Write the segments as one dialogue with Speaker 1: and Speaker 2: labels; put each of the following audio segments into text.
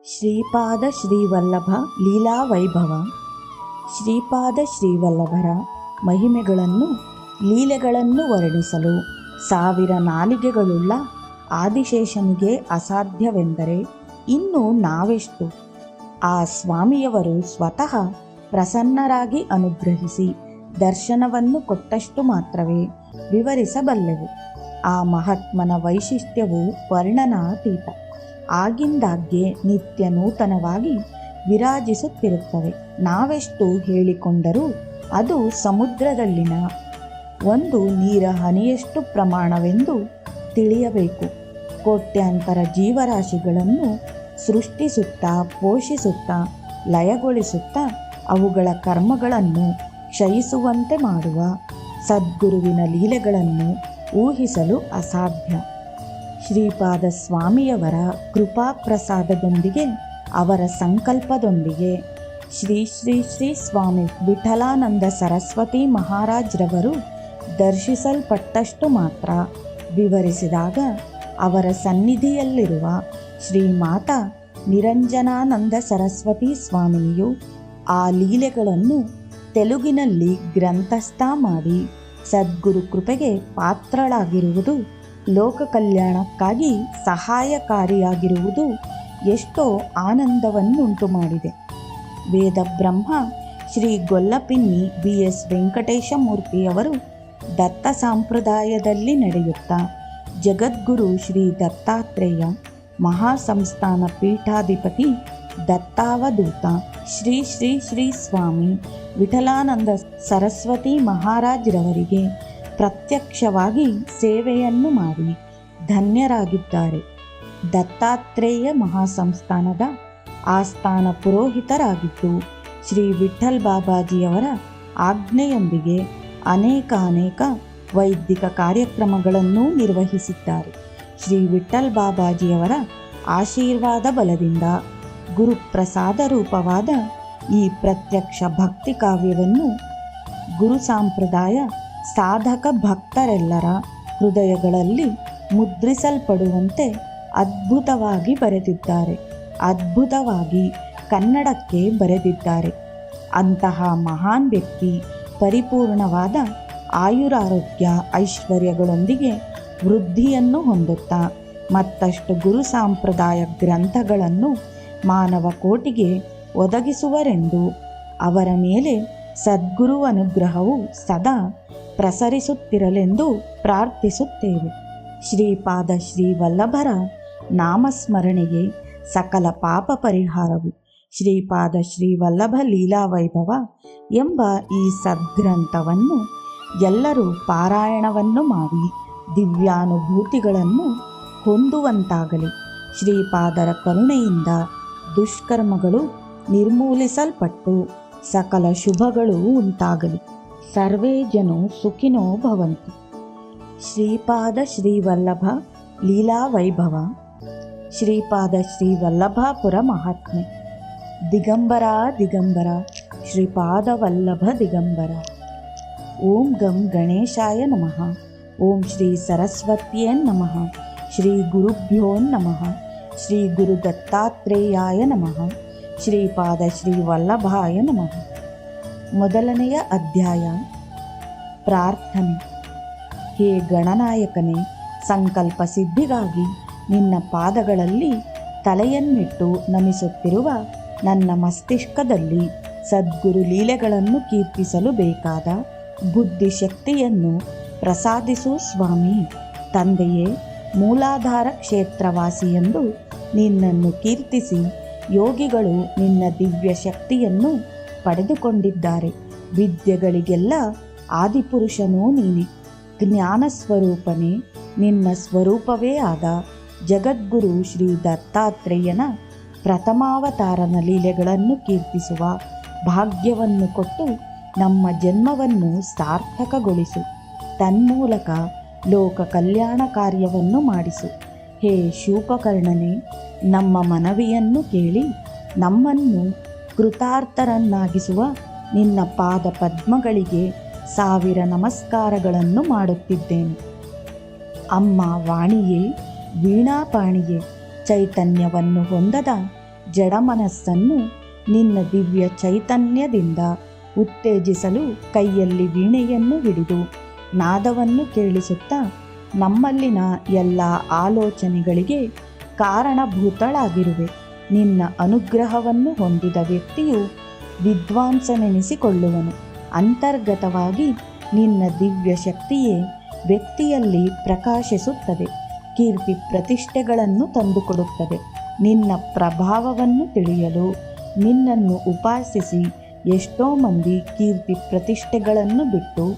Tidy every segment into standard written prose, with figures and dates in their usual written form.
Speaker 1: ಶ್ರೀಪಾದ ಶ್ರೀವಲ್ಲಭ ಲೀಲಾ ವೈಭವ. ಶ್ರೀಪಾದ ಶ್ರೀವಲ್ಲಭರ ಮಹಿಮೆಗಳನ್ನು, ಲೀಲೆಗಳನ್ನು ವರ್ಣಿಸಲು ಸಾವಿರ ನಾಲಿಗೆಗಳುಳ್ಳ ಆದಿಶೇಷನಿಗೆ ಅಸಾಧ್ಯವೆಂದರೆ ಇನ್ನು ನಾವೆಷ್ಟು? ಆ ಸ್ವಾಮಿಯವರು ಸ್ವತಃ ಪ್ರಸನ್ನರಾಗಿ ಅನುಗ್ರಹಿಸಿ ದರ್ಶನವನ್ನು ಕೊಟ್ಟಷ್ಟು ಮಾತ್ರವೇ ವಿವರಿಸಬಲ್ಲೆವು. ಆ ಮಹಾತ್ಮನ ವೈಶಿಷ್ಟ್ಯವು ವರ್ಣನಾತೀತ. ಆಗಿಂದಾಗ್ಗೆ ನಿತ್ಯ ನೂತನವಾಗಿ ವಿರಾಜಿಸುತ್ತಿರುತ್ತವೆ. ನಾವೆಷ್ಟು ಹೇಳಿಕೊಂಡರೂ ಅದು ಸಮುದ್ರದಲ್ಲಿನ ಒಂದು ನೀರ ಹನಿಯಷ್ಟು ಪ್ರಮಾಣವೆಂದು ತಿಳಿಯಬೇಕು. ಕೋಟ್ಯಾಂತರ ಜೀವರಾಶಿಗಳನ್ನು ಸೃಷ್ಟಿಸುತ್ತಾ, ಪೋಷಿಸುತ್ತಾ, ಲಯಗೊಳಿಸುತ್ತಾ ಅವುಗಳ ಕರ್ಮಗಳನ್ನು ಕ್ಷಯಿಸುವಂತೆ ಮಾಡುವ ಸದ್ಗುರುವಿನ ಲೀಲೆಗಳನ್ನು ಊಹಿಸಲು ಅಸಾಧ್ಯ. ಶ್ರೀಪಾದ ಸ್ವಾಮಿಯವರ ಕೃಪಾ ಪ್ರಸಾದದೊಂದಿಗೆ, ಅವರ ಸಂಕಲ್ಪದೊಂದಿಗೆ ಶ್ರೀ ಶ್ರೀ ಶ್ರೀ ಸ್ವಾಮಿ ವಿಠಲಾನಂದ ಸರಸ್ವತಿ ಮಹಾರಾಜ್ರವರು ದರ್ಶಿಸಲ್ಪಟ್ಟಷ್ಟು ಮಾತ್ರ ವಿವರಿಸಿದಾಗ, ಅವರ ಸನ್ನಿಧಿಯಲ್ಲಿರುವ ಶ್ರೀಮಾತಾ ನಿರಂಜನಾನಂದ ಸರಸ್ವತಿ ಸ್ವಾಮಿಯು ಆ ಲೀಲೆಗಳನ್ನು ತೆಲುಗಿನಲ್ಲಿ ಗ್ರಂಥಸ್ಥ ಮಾಡಿ ಸದ್ಗುರು ಕೃಪೆಗೆ ಪಾತ್ರಳಾಗಿರುವುದು, ಲೋಕ ಕಲ್ಯಾಣಕ್ಕಾಗಿ ಸಹಾಯಕಾರಿಯಾಗಿರುವುದು ಎಷ್ಟೋ ಆನಂದವನ್ನುಂಟು ಮಾಡಿದೆ. ವೇದ ಬ್ರಹ್ಮ ಶ್ರೀ ಗೊಲ್ಲಪಿನ್ನಿ BS ವೆಂಕಟೇಶಮೂರ್ತಿಯವರು ದತ್ತ ಸಂಪ್ರದಾಯದಲ್ಲಿ ನಡೆಯುತ್ತಾ ಜಗದ್ಗುರು ಶ್ರೀ ದತ್ತಾತ್ರೇಯ ಮಹಾಸಂಸ್ಥಾನ ಪೀಠಾಧಿಪತಿ ದತ್ತಾವಧೂತ ಶ್ರೀ ಶ್ರೀ ಶ್ರೀ ಸ್ವಾಮಿ ವಿಠಲಾನಂದ ಸರಸ್ವತಿ ಮಹಾರಾಜ್ರವರಿಗೆ ಪ್ರತ್ಯಕ್ಷವಾಗಿ ಸೇವೆಯನ್ನು ಮಾಡಿ ಧನ್ಯರಾಗಿದ್ದಾರೆ. ದತ್ತಾತ್ರೇಯ ಮಹಾಸಂಸ್ಥಾನದ ಆಸ್ಥಾನ ಪುರೋಹಿತರಾಗಿದ್ದು, ಶ್ರೀ ವಿಠ್ಠಲ್ ಬಾಬಾಜಿಯವರ ಆಜ್ಞೆಯೊಂದಿಗೆ ಅನೇಕ ವೈದಿಕ ಕಾರ್ಯಕ್ರಮಗಳನ್ನು ನಿರ್ವಹಿಸಿದ್ದಾರೆ. ಶ್ರೀ ವಿಠ್ಠಲ್ ಬಾಬಾಜಿಯವರ ಆಶೀರ್ವಾದ ಬಲದಿಂದ ಗುರುಪ್ರಸಾದ ರೂಪವಾದ ಈ ಪ್ರತ್ಯಕ್ಷ ಭಕ್ತಿ ಕಾವ್ಯವನ್ನು ಗುರು ಸಂಪ್ರದಾಯ ಸಾಧಕ ಭಕ್ತರೆಲ್ಲರ ಹೃದಯಗಳಲ್ಲಿ ಮುದ್ರಿಸಲ್ಪಡುವಂತೆ ಅದ್ಭುತವಾಗಿ ಬರೆದಿದ್ದಾರೆ. ಅದ್ಭುತವಾಗಿ ಕನ್ನಡಕ್ಕೆ ಬರೆದಿದ್ದಾರೆ. ಅಂತಹ ಮಹಾನ್ ವ್ಯಕ್ತಿ ಪರಿಪೂರ್ಣವಾದ ಆಯುರಾರೋಗ್ಯ ಐಶ್ವರ್ಯಗಳೊಂದಿಗೆ ವೃದ್ಧಿಯನ್ನು ಹೊಂದುತ್ತಾ ಮತ್ತಷ್ಟು ಗುರು ಸಂಪ್ರದಾಯ ಗ್ರಂಥಗಳನ್ನು ಮಾನವ ಕೋಟಿಗೆ ಒದಗಿಸುವರೆಂದು ಅವರ ಮೇಲೆ ಸದ್ಗುರು ಅನುಗ್ರಹವು ಸದಾ ಪ್ರಸರಿಸುತ್ತಿರಲೆಂದು ಪ್ರಾರ್ಥಿಸುತ್ತೇವೆ. ಶ್ರೀಪಾದ ಶ್ರೀವಲ್ಲಭರ ನಾಮಸ್ಮರಣೆಗೆ ಸಕಲ ಪಾಪ ಪರಿಹಾರವು. ಶ್ರೀಪಾದ ಶ್ರೀವಲ್ಲಭ ಲೀಲಾ ವೈಭವ ಎಂಬ ಈ ಸದ್ಗ್ರಂಥವನ್ನು ಎಲ್ಲರೂ ಪಾರಾಯಣವನ್ನು ಮಾಡಿ ದಿವ್ಯಾನುಭೂತಿಗಳನ್ನು ಹೊಂದುವಂತಾಗಲಿ. ಶ್ರೀಪಾದರ ಕರುಣೆಯಿಂದ ದುಷ್ಕರ್ಮಗಳು ನಿರ್ಮೂಲಿಸಲ್ಪಟ್ಟು ಸಕಲ ಶುಭಗಳು ಉಂಟಾಗಲಿ. ಸರ್ವೇ ಜನೋ ಸುಖಿನೋ ಭವಂತು. ಶ್ರೀಪಾದ ಶ್ರೀವಲ್ಲಭ ಲೀಲಾ ವೈಭವ. ಶ್ರೀಪಾದ ಶ್ರೀವಲ್ಲಭಾಪುರ ಮಹಾತ್ಮೆ. ದಿಗಂಬರ ದಿಗಂಬರ ಶ್ರೀಪಾದ ವಲ್ಲಭ ದಿಗಂಬರ. ಓಂ ಗಂ ಗಣೇಶಾಯ ನಮಃ. ಓಂ ಶ್ರೀ ಸರಸ್ವತ್ಯೇ ನಮಃ. ಶ್ರೀ ಗುರುಭ್ಯೋ ನಮಃ. ಶ್ರೀ ಗುರು ದತ್ತಾತ್ರೇಯಾಯ ನಮಃ. ಶ್ರೀಪಾದ ಶ್ರೀವಲ್ಲಭಾಯ ನಮಃ. ಮೊದಲನೆಯ ಅಧ್ಯಾಯ. ಪ್ರಾರ್ಥನೆ. ಹೇ ಗಣನಾಯಕನೇ, ಸಂಕಲ್ಪ ಸಿದ್ಧಿಗಾಗಿ ನಿನ್ನ ಪಾದಗಳಲ್ಲಿ ತಲೆಯನ್ನಿಟ್ಟು ನಮಿಸುತ್ತಿರುವ ನನ್ನ ಮಸ್ತಿಷ್ಕದಲ್ಲಿ ಸದ್ಗುರು ಲೀಲೆಗಳನ್ನು ಕೀರ್ತಿಸಲು ಬೇಕಾದ ಬುದ್ಧಿಶಕ್ತಿಯನ್ನು ಪ್ರಸಾದಿಸು ಸ್ವಾಮಿ. ತಂದೆಯೇ, ಮೂಲಾಧಾರ ಕ್ಷೇತ್ರವಾಸಿಯೆಂದು ನಿನ್ನನ್ನು ಕೀರ್ತಿಸಿ ಯೋಗಿಗಳು ನಿನ್ನ ದಿವ್ಯ ಶಕ್ತಿಯನ್ನು ಪಡೆದುಕೊಂಡಿದ್ದಾರೆ. ವಿದ್ಯೆಗಳಿಗೆಲ್ಲ ಆದಿಪುರುಷನೂ ನೀನೆ. ಜ್ಞಾನ ಸ್ವರೂಪನೇ, ನಿನ್ನ ಸ್ವರೂಪವೇ ಆದ ಜಗದ್ಗುರು ಶ್ರೀ ದತ್ತಾತ್ರೇಯನ ಪ್ರಥಮಾವತಾರನ ಲೀಲೆಗಳನ್ನು ಕೀರ್ತಿಸುವ ಭಾಗ್ಯವನ್ನು ಕೊಟ್ಟು ನಮ್ಮ ಜನ್ಮವನ್ನು ಸಾರ್ಥಕಗೊಳಿಸು. ತನ್ಮೂಲಕ ಲೋಕ ಕಲ್ಯಾಣ ಕಾರ್ಯವನ್ನು ಮಾಡಿಸು. ಹೇ ಶೂಪಕರ್ಣನೇ, ನಮ್ಮ ಮನವಿಯನ್ನು ಕೇಳಿ ನಮ್ಮನ್ನು ಕೃತಾರ್ಥರನ್ನಾಗಿಸುವ ನಿನ್ನ ಪಾದ ಪದ್ಮಗಳಿಗೆ ಸಾವಿರ ನಮಸ್ಕಾರಗಳನ್ನು ಮಾಡುತ್ತಿದ್ದೇನೆ. ಅಮ್ಮ ವಾಣಿಯೇ, ವೀಣಾಪಾಣಿಯೇ, ಚೈತನ್ಯವನ್ನು ಹೊಂದದ ಜಡಮನಸ್ಸನ್ನು ನಿನ್ನ ದಿವ್ಯ ಚೈತನ್ಯದಿಂದ ಉತ್ತೇಜಿಸಲು ಕೈಯಲ್ಲಿ ವೀಣೆಯನ್ನು ಹಿಡಿದು ನಾದವನ್ನು ಕೇಳಿಸುತ್ತಾ ನಮ್ಮಲ್ಲಿನ ಎಲ್ಲ ಆಲೋಚನೆಗಳಿಗೆ ಕಾರಣಭೂತಳಾಗಿರುವೆ. ನಿನ್ನ ಅನುಗ್ರಹವನ್ನು ಹೊಂದಿದ ವ್ಯಕ್ತಿಯು ವಿದ್ವಾಂಸನೆನಿಸಿಕೊಳ್ಳುವನು. ಅಂತರ್ಗತವಾಗಿ ನಿನ್ನ ದಿವ್ಯ ಶಕ್ತಿಯೇ ವ್ಯಕ್ತಿಯಲ್ಲಿ ಪ್ರಕಾಶಿಸುತ್ತದೆ, ಕೀರ್ತಿ ಪ್ರತಿಷ್ಠೆಗಳನ್ನು ತಂದುಕೊಡುತ್ತದೆ. ನಿನ್ನ ಪ್ರಭಾವವನ್ನು ತಿಳಿಯಲು ನಿನ್ನನ್ನು ಉಪಾಸಿಸಿ ಎಷ್ಟೋ ಮಂದಿ ಕೀರ್ತಿ ಪ್ರತಿಷ್ಠೆಗಳನ್ನು ಬಿಟ್ಟು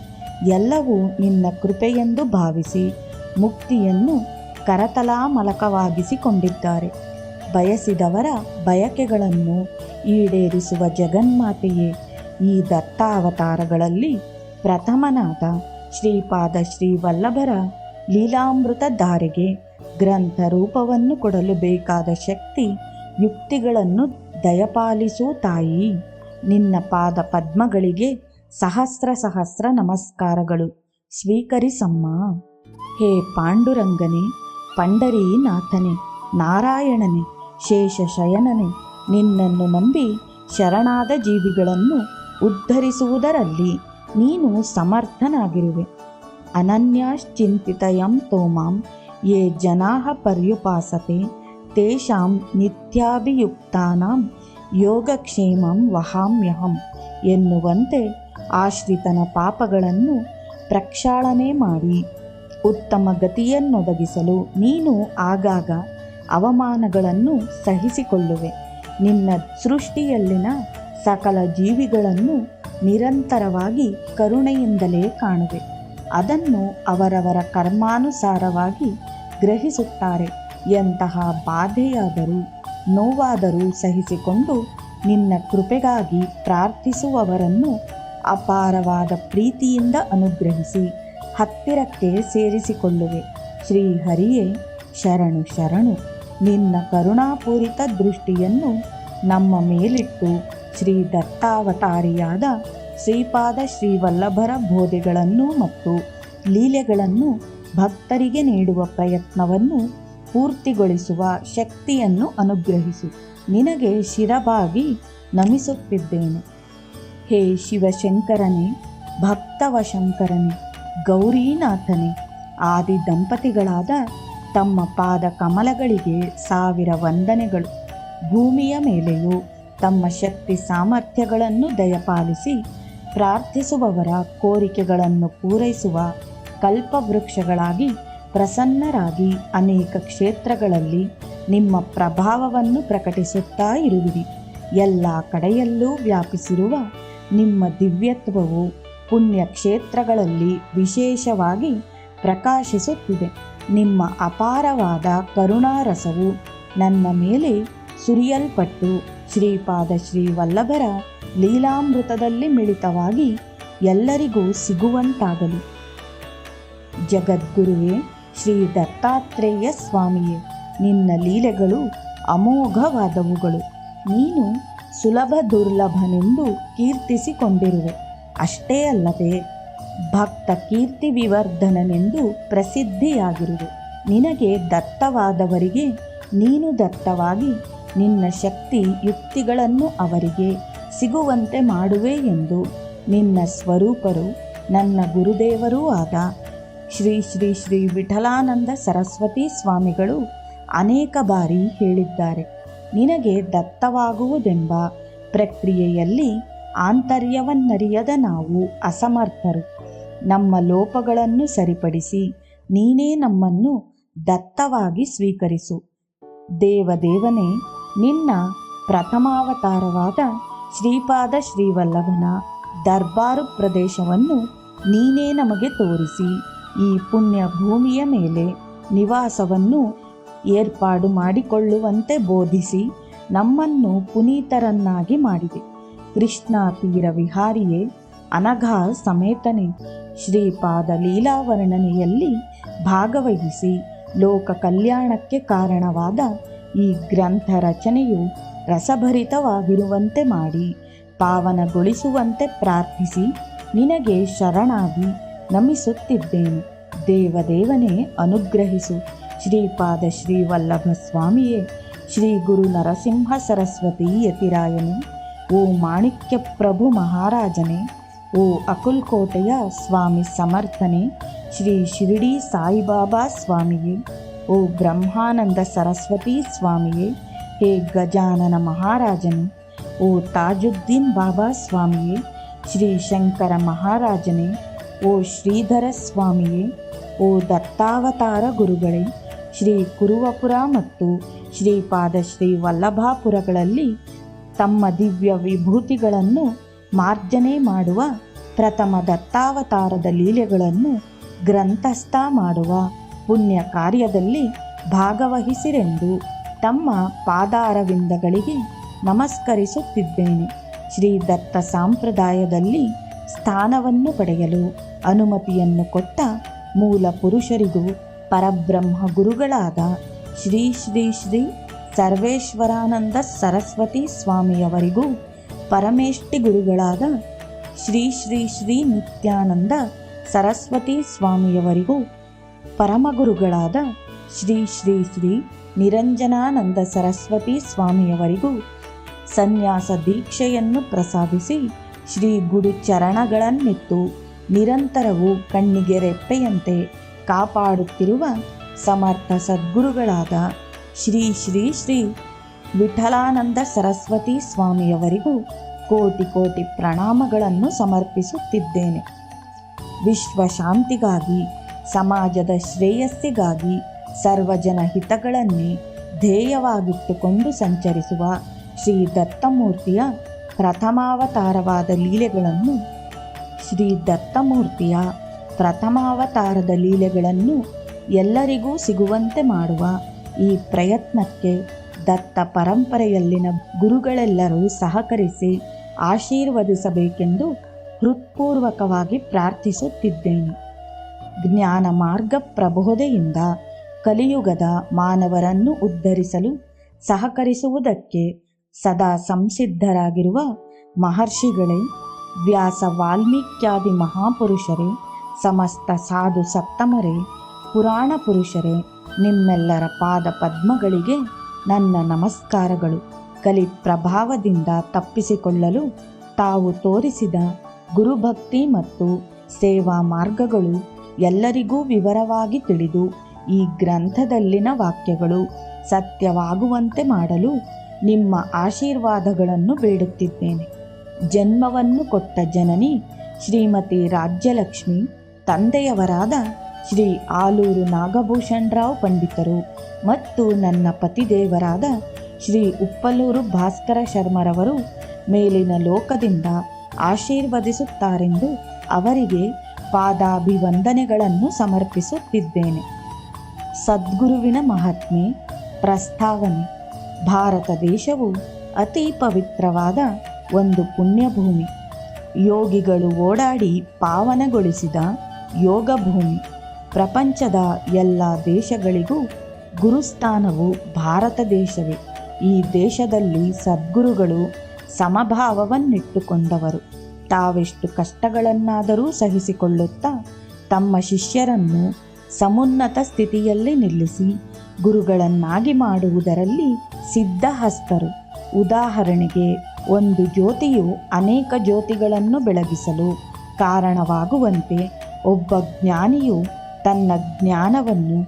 Speaker 1: ಎಲ್ಲವೂ ನಿನ್ನ ಕೃಪೆಯೆಂದು ಭಾವಿಸಿ ಮುಕ್ತಿಯನ್ನು ಕರತಲಾಮಲಕವಾಗಿಸಿಕೊಂಡಿದ್ದಾರೆ. ಬಯಸಿದವರ ಬಯಕೆಗಳನ್ನು ಈಡೇರಿಸುವ ಜಗನ್ಮಾತೆಯೇ, ಈ ದತ್ತಾವತಾರಗಳಲ್ಲಿ ಪ್ರಥಮನಾದ ಶ್ರೀಪಾದ ಶ್ರೀವಲ್ಲಭರ ಲೀಲಾಮೃತ ಧಾರೆಗೆ ಗ್ರಂಥ ರೂಪವನ್ನು ಕೊಡಲು ಬೇಕಾದ ಶಕ್ತಿ ಯುಕ್ತಿಗಳನ್ನು ದಯಪಾಲಿಸು ತಾಯಿ. ನಿನ್ನ ಪಾದ ಪದ್ಮಗಳಿಗೆ ಸಹಸ್ರ ಸಹಸ್ರ ನಮಸ್ಕಾರಗಳು ಸ್ವೀಕರಿಸಮ್ಮ. ಹೇ ಪಾಂಡುರಂಗನೇ, ಪಂಡರೀನಾಥನೇ, ನಾರಾಯಣನೇ, ಶೇಷಶಯನನೇ, ನಿನ್ನನ್ನು ನಂಬಿ ಶರಣಾದ ಜೀವಿಗಳನ್ನು ಉದ್ಧರಿಸುವುದರಲ್ಲಿ ನೀನು ಸಮರ್ಥನಾಗಿರುವೆ. ಅನನ್ಯಾಶ್ಚಿಂತಿತಯಂ ತೋಮಾಂ ಯೇ ಜನಾಃ ಪರ್ಯುಪಾಸತೆ ತೇಷಾಂ ನಿತ್ಯಾಭಿಯುಕ್ತಾನಾಂ ಯೋಗಕ್ಷೇಮಂ ವಹಾಮ್ಯಹಂ ಎನ್ನುವಂತೆ ಆಶ್ರಿತನ ಪಾಪಗಳನ್ನು ಪ್ರಕ್ಷಾಳನೆ ಮಾಡಿ ಉತ್ತಮ ಗತಿಯನ್ನೊದಗಿಸಲು ನೀನು ಆಗಾಗ ಅವಮಾನಗಳನ್ನು ಸಹಿಸಿಕೊಳ್ಳುವೆ. ನಿನ್ನ ಸೃಷ್ಟಿಯಲ್ಲಿನ ಸಕಲ ಜೀವಿಗಳನ್ನು ನಿರಂತರವಾಗಿ ಕರುಣೆಯಿಂದಲೇ ಕಾಣುವೆ. ಅದನ್ನು ಅವರವರ ಕರ್ಮಾನುಸಾರವಾಗಿ ಗ್ರಹಿಸುತ್ತಾರೆ. ಎಂತಹ ಬಾಧೆಯಾದರೂ ನೋವಾದರೂ ಸಹಿಸಿಕೊಂಡು ನಿನ್ನ ಕೃಪೆಗಾಗಿ ಪ್ರಾರ್ಥಿಸುವವರನ್ನು ಅಪಾರವಾದ ಪ್ರೀತಿಯಿಂದ ಅನುಗ್ರಹಿಸಿ ಹತ್ತಿರಕ್ಕೆ ಸೇರಿಸಿಕೊಳ್ಳುವೆ. ಶ್ರೀಹರಿಯೇ ಶರಣು ಶರಣು. ನಿನ್ನ ಕರುಣಾಪೂರಿತ ದೃಷ್ಟಿಯನ್ನು ನಮ್ಮ ಮೇಲಿಟ್ಟು ಶ್ರೀ ದತ್ತಾವತಾರಿಯಾದ ಶ್ರೀಪಾದ ಶ್ರೀವಲ್ಲಭರ ಬೋಧೆಗಳನ್ನು ಮತ್ತು ಲೀಲೆಗಳನ್ನು ಭಕ್ತರಿಗೆ ನೀಡುವ ಪ್ರಯತ್ನವನ್ನು ಪೂರ್ತಿಗೊಳಿಸುವ ಶಕ್ತಿಯನ್ನು ಅನುಗ್ರಹಿಸು. ನಿನಗೆ ಶಿರಬಾಗಿ ನಮಿಸುತ್ತಿದ್ದೇನೆ. ಹೇ ಶಿವಶಂಕರನೇ, ಭಕ್ತವಶಂಕರನೇ, ಗೌರೀನಾಥನೇ, ಆದಿ ದಂಪತಿಗಳಾದ ತಮ್ಮ ಪಾದ ಕಮಲಗಳಿಗೆ 1000 ವಂದನೆಗಳು. ಭೂಮಿಯ ಮೇಲೆಯೂ ತಮ್ಮ ಶಕ್ತಿ ಸಾಮರ್ಥ್ಯಗಳನ್ನು ದಯಪಾಲಿಸಿ ಪ್ರಾರ್ಥಿಸುವವರ ಕೋರಿಕೆಗಳನ್ನು ಪೂರೈಸುವ ಕಲ್ಪವೃಕ್ಷಗಳಾಗಿ ಪ್ರಸನ್ನರಾಗಿ ಅನೇಕ ಕ್ಷೇತ್ರಗಳಲ್ಲಿ ನಿಮ್ಮ ಪ್ರಭಾವವನ್ನು ಪ್ರಕಟಿಸುತ್ತಾ ಇರುವಿರಿ. ಎಲ್ಲ ಕಡೆಯಲ್ಲೂ ವ್ಯಾಪಿಸಿರುವ ನಿಮ್ಮ ದಿವ್ಯತ್ವವು ಪುಣ್ಯಕ್ಷೇತ್ರಗಳಲ್ಲಿ ವಿಶೇಷವಾಗಿ ಪ್ರಕಾಶಿಸುತ್ತಿದೆ. ನಿಮ್ಮ ಅಪಾರವಾದ ಕರುಣಾರಸವು ನನ್ನ ಮೇಲೆ ಸುರಿಯಲ್ಪಟ್ಟು ಶ್ರೀಪಾದ ಶ್ರೀವಲ್ಲಭರ ಲೀಲಾಮೃತದಲ್ಲಿ ಮಿಳಿತವಾಗಿ ಎಲ್ಲರಿಗೂ ಸಿಗುವಂತಾಗಲಿ. ಜಗದ್ಗುರುವೇ ಶ್ರೀ ದತ್ತಾತ್ರೇಯ ಸ್ವಾಮಿಯೇ, ನಿನ್ನ ಲೀಲೆಗಳು ಅಮೋಘವಾದವುಗಳು. ನೀನು ಸುಲಭ ದುರ್ಲಭನೆಂದು ಕೀರ್ತಿಸಿಕೊಂಡಿರುವೆ. ಅಷ್ಟೇ ಅಲ್ಲದೆ ಭಕ್ತ ಕೀರ್ತಿ ವಿವರ್ಧನನೆಂದು ಪ್ರಸಿದ್ಧಿಯಾಗಿರುವೆ. ನಿನಗೆ ದತ್ತವಾದವರಿಗೆ ನೀನು ದತ್ತವಾಗಿ ನಿನ್ನ ಶಕ್ತಿ ಯುಕ್ತಿಗಳನ್ನು ಅವರಿಗೆ ಸಿಗುವಂತೆ ಮಾಡುವೆ ಎಂದು ನಿನ್ನ ಸ್ವರೂಪರು ನನ್ನ ಗುರುದೇವರೂ ಆದ ಶ್ರೀ ಶ್ರೀ ಶ್ರೀ ವಿಠಲಾನಂದ ಸರಸ್ವತಿ ಸ್ವಾಮಿಗಳು ಅನೇಕ ಬಾರಿ ಹೇಳಿದ್ದಾರೆ. ನಿನಗೆ ದತ್ತವಾಗುವುದೆಂಬ ಪ್ರಕ್ರಿಯೆಯಲ್ಲಿ ಆಂತರ್ಯವನ್ನರಿಯದ ನಾವು ಅಸಮರ್ಥರು. ನಮ್ಮ ಲೋಪಗಳನ್ನು ಸರಿಪಡಿಸಿ ನೀನೇ ನಮ್ಮನ್ನು ದತ್ತವಾಗಿ ಸ್ವೀಕರಿಸು. ದೇವದೇವನೇ, ನಿನ್ನ ಪ್ರಥಮಾವತಾರವಾದ ಶ್ರೀಪಾದ ಶ್ರೀವಲ್ಲಭನ ದರ್ಬಾರು ಪ್ರದೇಶವನ್ನು ನೀನೇ ನಮಗೆ ತೋರಿಸಿ ಈ ಪುಣ್ಯ ಭೂಮಿಯ ಮೇಲೆ ನಿವಾಸವನ್ನು ಏರ್ಪಾಡು ಮಾಡಿಕೊಳ್ಳುವಂತೆ ಬೋಧಿಸಿ ನಮ್ಮನ್ನು ಪುನೀತರನ್ನಾಗಿ ಮಾಡಿದೆ. ಕೃಷ್ಣ ತೀರ ವಿಹಾರಿಯೇ, ಅನಘಾ ಸಮೇತನೇ, ಶ್ರೀಪಾದ ಲೀಲಾವರ್ಣನೆಯಲ್ಲಿ ಭಾಗವಹಿಸಿ ಲೋಕ ಕಲ್ಯಾಣಕ್ಕೆ ಕಾರಣವಾದ ಈ ಗ್ರಂಥ ರಚನೆಯು ರಸಭರಿತವಾಗಿರುವಂತೆ ಮಾಡಿ ಪಾವನಗೊಳಿಸುವಂತೆ ಪ್ರಾರ್ಥಿಸಿ ನಿನಗೆ ಶರಣಾಗಿ ನಮಿಸುತ್ತಿದ್ದೇನೆ. ದೇವದೇವನೇ ಅನುಗ್ರಹಿಸು. ಶ್ರೀಪಾದ ಶ್ರೀವಲ್ಲಭ ಸ್ವಾಮಿಯೇ, ಶ್ರೀ ಗುರು ನರಸಿಂಹ ಸರಸ್ವತಿ ಯತಿರಾಯನೇ, ಓ ಮಾಣಿಕ್ಯ ಪ್ರಭು ಮಹಾರಾಜನೇ, ಓ ಅಕುಲ್ಕೋಟೆಯ ಸ್ವಾಮಿ ಸಮರ್ಥನೆ, ಶ್ರೀ ಶಿರಡಿ ಸಾಯಿಬಾಬಾ ಸ್ವಾಮಿಯೇ, ಓ ಬ್ರಹ್ಮಾನಂದ ಸರಸ್ವತಿ ಸ್ವಾಮಿಯೇ, ಹೇ ಗಜಾನನ ಮಹಾರಾಜನೇ, ಓ ತಾಜುದ್ದೀನ್ ಬಾಬಾ ಸ್ವಾಮಿಯೇ, ಶ್ರೀ ಶಂಕರ ಮಹಾರಾಜನೇ, ಓ ಶ್ರೀಧರ ಸ್ವಾಮಿಯೇ, ಓ ದತ್ತಾವತಾರ ಗುರುಗಳೇ, ಶ್ರೀ ಕುರುವಪುರ ಮತ್ತು ಶ್ರೀಪಾದ ಶ್ರೀ ವಲ್ಲಭಾಪುರಗಳಲ್ಲಿ ತಮ್ಮ ದಿವ್ಯ ವಿಭೂತಿಗಳನ್ನು ಮಾರ್ಜನೆ ಮಾಡುವ ಪ್ರಥಮ ದತ್ತಾವತಾರದ ಲೀಲೆಗಳನ್ನು ಗ್ರಂಥಸ್ಥ ಮಾಡುವ ಪುಣ್ಯ ಕಾರ್ಯದಲ್ಲಿ ಭಾಗವಹಿಸಿರೆಂದು ತಮ್ಮ ಪಾದಾರವಿಂದಗಳಿಗೆ ನಮಸ್ಕರಿಸುತ್ತಿದ್ದೇನೆ. ಶ್ರೀ ದತ್ತ ಸಂಪ್ರದಾಯದಲ್ಲಿ ಸ್ಥಾನವನ್ನು ಪಡೆಯಲು ಅನುಮತಿಯನ್ನು ಕೊಟ್ಟ ಮೂಲ ಪುರುಷರಿಗೂ ಪರಬ್ರಹ್ಮ ಗುರುಗಳಾದ ಶ್ರೀ ಶ್ರೀ ಶ್ರೀ ಸರ್ವೇಶ್ವರಾನಂದ ಸರಸ್ವತಿ ಸ್ವಾಮಿಯವರಿಗೂ ಪರಮೇಷ್ಠಿ ಗುರುಗಳಾದ ಶ್ರೀ ಶ್ರೀ ಶ್ರೀ ನಿತ್ಯಾನಂದ ಸರಸ್ವತಿ ಸ್ವಾಮಿಯವರಿಗೂ ಪರಮಗುರುಗಳಾದ ಶ್ರೀ ಶ್ರೀ ಶ್ರೀ ನಿರಂಜನಾನಂದ ಸರಸ್ವತಿ ಸ್ವಾಮಿಯವರಿಗೂ ಸನ್ಯಾಸ ದೀಕ್ಷೆಯನ್ನು ಪ್ರಸಾದಿಸಿ ಶ್ರೀ ಗುರು ಚರಣಗಳನ್ನಿತ್ತು ನಿರಂತರವೂ ಕಣ್ಣಿಗೆ ರೆಪ್ಪೆಯಂತೆ ಕಾಪಾಡುತ್ತಿರುವ ಸಮರ್ಥ ಸದ್ಗುರುಗಳಾದ ಶ್ರೀ ಶ್ರೀ ಶ್ರೀ ವಿಠಲಾನಂದ ಸರಸ್ವತಿ ಸ್ವಾಮಿಯವರಿಗೂ ಕೋಟಿ ಕೋಟಿ ಪ್ರಣಾಮಗಳನ್ನು ಸಮರ್ಪಿಸುತ್ತಿದ್ದೇನೆ. ವಿಶ್ವ ಶಾಂತಿಗಾಗಿ, ಸಮಾಜದ ಶ್ರೇಯಸ್ಸಿಗಾಗಿ, ಸರ್ವಜನ ಹಿತಗಳನ್ನೇ ಧ್ಯೇಯವಾಗಿಟ್ಟುಕೊಂಡು ಸಂಚರಿಸುವ ಶ್ರೀ ದತ್ತಮೂರ್ತಿಯ ಪ್ರಥಮಾವತಾರದ ಲೀಲೆಗಳನ್ನು ಎಲ್ಲರಿಗೂ ಸಿಗುವಂತೆ ಮಾಡುವ ಈ ಪ್ರಯತ್ನಕ್ಕೆ ದತ್ತ ಪರಂಪರೆಯಲ್ಲಿನ ಗುರುಗಳೆಲ್ಲರೂ ಸಹಕರಿಸಿ ಆಶೀರ್ವದಿಸಬೇಕೆಂದು ಹೃತ್ಪೂರ್ವಕವಾಗಿ ಪ್ರಾರ್ಥಿಸುತ್ತಿದ್ದೇನೆ. ಜ್ಞಾನ ಮಾರ್ಗ ಪ್ರಬೋಧೆಯಿಂದ ಕಲಿಯುಗದ ಮಾನವರನ್ನು ಉದ್ಧರಿಸಲು ಸಹಕರಿಸುವುದಕ್ಕೆ ಸದಾ ಸಂಸಿದ್ಧರಾಗಿರುವ ಮಹರ್ಷಿಗಳೇ, ವ್ಯಾಸ ವಾಲ್ಮೀಕ್ಯಾದಿ ಮಹಾಪುರುಷರೇ, ಸಮಸ್ತ ಸಾಧು ಸತ್ತಮರೇ, ಪುರಾಣ ಪುರುಷರೇ, ನಿಮ್ಮೆಲ್ಲರ ಪಾದ ಪದ್ಮಗಳಿಗೆ ನನ್ನ ನಮಸ್ಕಾರಗಳು. ಕಲಿ ಪ್ರಭಾವದಿಂದ ತಪ್ಪಿಸಿಕೊಳ್ಳಲು ತಾವು ತೋರಿಸಿದ ಗುರುಭಕ್ತಿ ಮತ್ತು ಸೇವಾ ಮಾರ್ಗಗಳು ಎಲ್ಲರಿಗೂ ವಿವರವಾಗಿ ತಿಳಿದು ಈ ಗ್ರಂಥದಲ್ಲಿನ ವಾಕ್ಯಗಳು ಸತ್ಯವಾಗುವಂತೆ ಮಾಡಲು ನಿಮ್ಮ ಆಶೀರ್ವಾದಗಳನ್ನು ಬೇಡುತ್ತಿದ್ದೇನೆ. ಜನ್ಮವನ್ನು ಕೊಟ್ಟ ಜನನಿ ಶ್ರೀಮತಿ ರಾಜ್ಯಲಕ್ಷ್ಮಿ, ತಂದೆಯವರಾದ ಶ್ರೀ ಆಲೂರು ನಾಗಭೂಷಣರಾವ್ ಪಂಡಿತರು ಮತ್ತು ನನ್ನ ಪತಿದೇವರಾದ ಶ್ರೀ ಉಪ್ಪಲೂರು ಭಾಸ್ಕರ ಶರ್ಮರವರು ಮೇಲಿನ ಲೋಕದಿಂದ ಆಶೀರ್ವದಿಸುತ್ತಾರೆಂದು ಅವರಿಗೆ ಪಾದಾಭಿವಂದನೆಗಳನ್ನು ಸಮರ್ಪಿಸುತ್ತಿದ್ದೇನೆ. ಸದ್ಗುರುವಿನ ಮಹಾತ್ಮೆ. ಪ್ರಸ್ತಾವನೆ. ಭಾರತ ದೇಶವು ಅತಿ ಪವಿತ್ರವಾದ ಒಂದು ಪುಣ್ಯಭೂಮಿ, ಯೋಗಿಗಳು ಓಡಾಡಿ ಪಾವನಗೊಳಿಸಿದ ಯೋಗ ಭೂಮಿ. ಪ್ರಪಂಚದ ಎಲ್ಲ ದೇಶಗಳಿಗೂ ಗುರುಸ್ಥಾನವು ಭಾರತ ದೇಶವೇ. ಈ ದೇಶದಲ್ಲಿ ಸದ್ಗುರುಗಳು ಸಮಭಾವವನ್ನಿಟ್ಟುಕೊಂಡವರು. ತಾವೆಷ್ಟು ಕಷ್ಟಗಳನ್ನಾದರೂ ಸಹಿಸಿಕೊಳ್ಳುತ್ತಾ ತಮ್ಮ ಶಿಷ್ಯರನ್ನು ಸಮುನ್ನತ ಸ್ಥಿತಿಯಲ್ಲಿ ನಿಲ್ಲಿಸಿ ಗುರುಗಳನ್ನಾಗಿ ಮಾಡುವುದರಲ್ಲಿ ಸಿದ್ಧಹಸ್ತರು. ಉದಾಹರಣೆಗೆ, ಒಂದು ಜ್ಯೋತಿಯು ಅನೇಕ ಜ್ಯೋತಿಗಳನ್ನು ಬೆಳಗಿಸಲು ಕಾರಣವಾಗುವಂತೆ ಒಬ್ಬ ಜ್ಞಾನಿಯು ತನ್ನ ಜ್ಞಾನವನ್ನು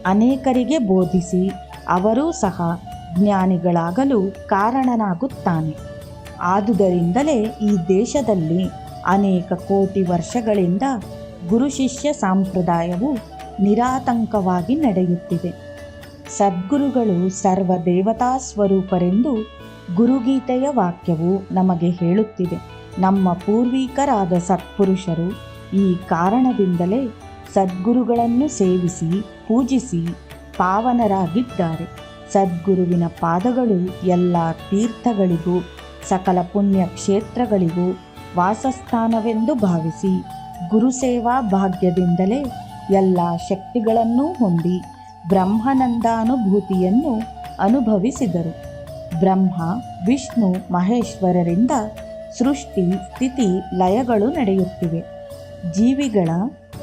Speaker 1: ಅನೇಕರಿಗೆ ಬೋಧಿಸಿ ಅವರೂ ಸಹ ಜ್ಞಾನಿಗಳಾಗಲು ಕಾರಣನಾಗುತ್ತಾನೆ. ಆದುದರಿಂದಲೇ ಈ ದೇಶದಲ್ಲಿ ಅನೇಕ ಕೋಟಿ ವರ್ಷಗಳಿಂದ ಗುರು ಶಿಷ್ಯ ಸಂಪ್ರದಾಯವು ನಿರಾತಂಕವಾಗಿ ನಡೆಯುತ್ತಿದೆ. ಸದ್ಗುರುಗಳು ಸರ್ವ ದೇವತಾ ಸ್ವರೂಪರೆಂದು ಗುರುಗೀತೆಯ ವಾಕ್ಯವು ನಮಗೆ ಹೇಳುತ್ತಿದೆ. ನಮ್ಮ ಪೂರ್ವಿಕರಾದ ಸತ್ಪುರುಷರು ಈ ಕಾರಣದಿಂದಲೇ ಸದ್ಗುರುಗಳನ್ನು ಸೇವಿಸಿ ಪೂಜಿಸಿ ಪಾವನರಾಗಿದ್ದಾರೆ. ಸದ್ಗುರುವಿನ ಪಾದಗಳು ಎಲ್ಲ ತೀರ್ಥಗಳಿಗೂ ಸಕಲ ಪುಣ್ಯ ಕ್ಷೇತ್ರಗಳಿಗೂ ವಾಸಸ್ಥಾನವೆಂದು ಭಾವಿಸಿ ಗುರುಸೇವಾ ಭಾಗ್ಯದಿಂದಲೇ ಎಲ್ಲ ಶಕ್ತಿಗಳನ್ನೂ ಹೊಂದಿ ಬ್ರಹ್ಮಾನಂದಾನುಭೂತಿಯನ್ನು ಅನುಭವಿಸಿದರು. ಬ್ರಹ್ಮ, ವಿಷ್ಣು, ಮಹೇಶ್ವರರಿಂದ ಸೃಷ್ಟಿ, ಸ್ಥಿತಿ, ಲಯಗಳು ನಡೆಯುತ್ತಿವೆ. ಜೀವಿಗಳ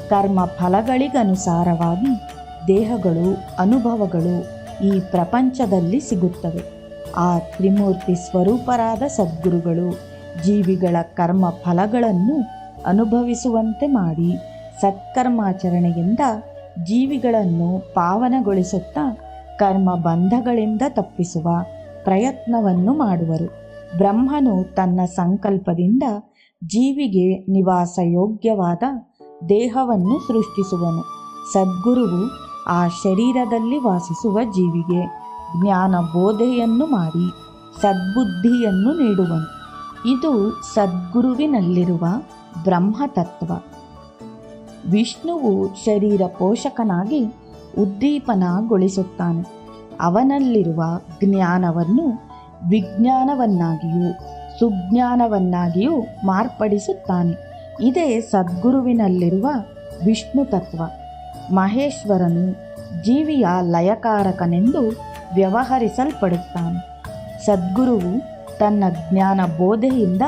Speaker 1: ಕರ್ಮ ಫಲಗಳಿಗನುಸಾರವಾಗಿ ದೇಹಗಳು, ಅನುಭವಗಳು ಈ ಪ್ರಪಂಚದಲ್ಲಿ ಸಿಗುತ್ತವೆ. ಆ ತ್ರಿಮೂರ್ತಿ ಸ್ವರೂಪರಾದ ಸದ್ಗುರುಗಳು ಜೀವಿಗಳ ಕರ್ಮ ಫಲಗಳನ್ನು ಅನುಭವಿಸುವಂತೆ ಮಾಡಿ ಸತ್ಕರ್ಮಾಚರಣೆಯಿಂದ ಜೀವಿಗಳನ್ನು ಪಾವನಗೊಳಿಸುತ್ತಾ ಕರ್ಮ ಬಂಧಗಳಿಂದ ತಪ್ಪಿಸುವ ಪ್ರಯತ್ನವನ್ನು ಮಾಡುವರು. ಬ್ರಹ್ಮನು ತನ್ನ ಸಂಕಲ್ಪದಿಂದ ಜೀವಿಗೆ ನಿವಾಸ ಯೋಗ್ಯವಾದ ದೇಹವನ್ನು ಸೃಷ್ಟಿಸುವನು. ಸದ್ಗುರುವು ಆ ಶರೀರದಲ್ಲಿ ವಾಸಿಸುವ ಜೀವಿಗೆ ಜ್ಞಾನ ಬೋಧೆಯನ್ನು ಮಾಡಿ ಸದ್ಬುದ್ಧಿಯನ್ನು ನೀಡುವನು. ಇದು ಸದ್ಗುರುವಿನಲ್ಲಿರುವ ಬ್ರಹ್ಮತತ್ವ. ವಿಷ್ಣುವು ಶರೀರ ಪೋಷಕನಾಗಿ ಉದ್ದೀಪನಗೊಳಿಸುತ್ತಾನೆ. ಅವನಲ್ಲಿರುವ ಜ್ಞಾನವನ್ನು ವಿಜ್ಞಾನವನ್ನಾಗಿಯೂ ಸುಜ್ಞಾನವನ್ನಾಗಿಯೂ ಮಾರ್ಪಡಿಸುತ್ತಾನೆ. ಇದೇ ಸದ್ಗುರುವಿನಲ್ಲಿರುವ ವಿಷ್ಣು ತತ್ವ. ಮಹೇಶ್ವರನು ಜೀವಿಯ ಲಯಕಾರಕನೆಂದು ವ್ಯವಹರಿಸಲ್ಪಡುತ್ತಾನೆ. ಸದ್ಗುರುವು ತನ್ನ ಜ್ಞಾನ ಬೋಧೆಯಿಂದ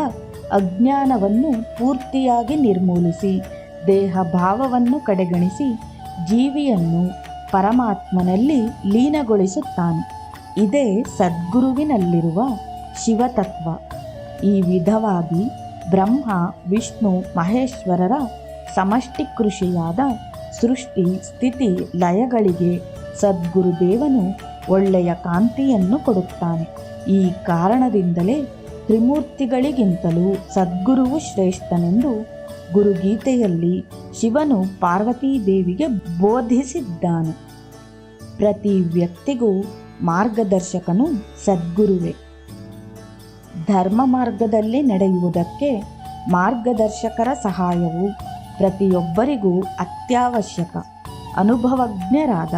Speaker 1: ಅಜ್ಞಾನವನ್ನು ಪೂರ್ತಿಯಾಗಿ ನಿರ್ಮೂಲಿಸಿ ದೇಹ ಭಾವವನ್ನು ಕಡೆಗಣಿಸಿ ಜೀವಿಯನ್ನು ಪರಮಾತ್ಮನಲ್ಲಿ ಲೀನಗೊಳಿಸುತ್ತಾನೆ. ಇದೇ ಸದ್ಗುರುವಿನಲ್ಲಿರುವ ಶಿವತತ್ವ. ಈ ವಿಧವಾಗಿ ಬ್ರಹ್ಮ ವಿಷ್ಣು ಮಹೇಶ್ವರರ ಸಮಷ್ಟಿ ಕೃಷಿಯಾದ ಸೃಷ್ಟಿ ಸ್ಥಿತಿ ಲಯಗಳಿಗೆ ಸದ್ಗುರುದೇವನು ಒಳ್ಳೆಯ ಕಾಂತಿಯನ್ನು ಕೊಡುತ್ತಾನೆ. ಈ ಕಾರಣದಿಂದಲೇ ತ್ರಿಮೂರ್ತಿಗಳಿಗಿಂತಲೂ ಸದ್ಗುರುವು ಶ್ರೇಷ್ಠನೆಂದು ಗುರುಗೀತೆಯಲ್ಲಿ ಶಿವನು ಪಾರ್ವತೀದೇವಿಗೆ ಬೋಧಿಸಿದ್ದಾನೆ. ಪ್ರತಿ ವ್ಯಕ್ತಿಗೂ ಮಾರ್ಗದರ್ಶಕನು ಸದ್ಗುರುವೇ. ಧರ್ಮ ಮಾರ್ಗದಲ್ಲಿ ನಡೆಯುವುದಕ್ಕೆ ಮಾರ್ಗದರ್ಶಕರ ಸಹಾಯವು ಪ್ರತಿಯೊಬ್ಬರಿಗೂ ಅತ್ಯವಶ್ಯಕ. ಅನುಭವಜ್ಞರಾದ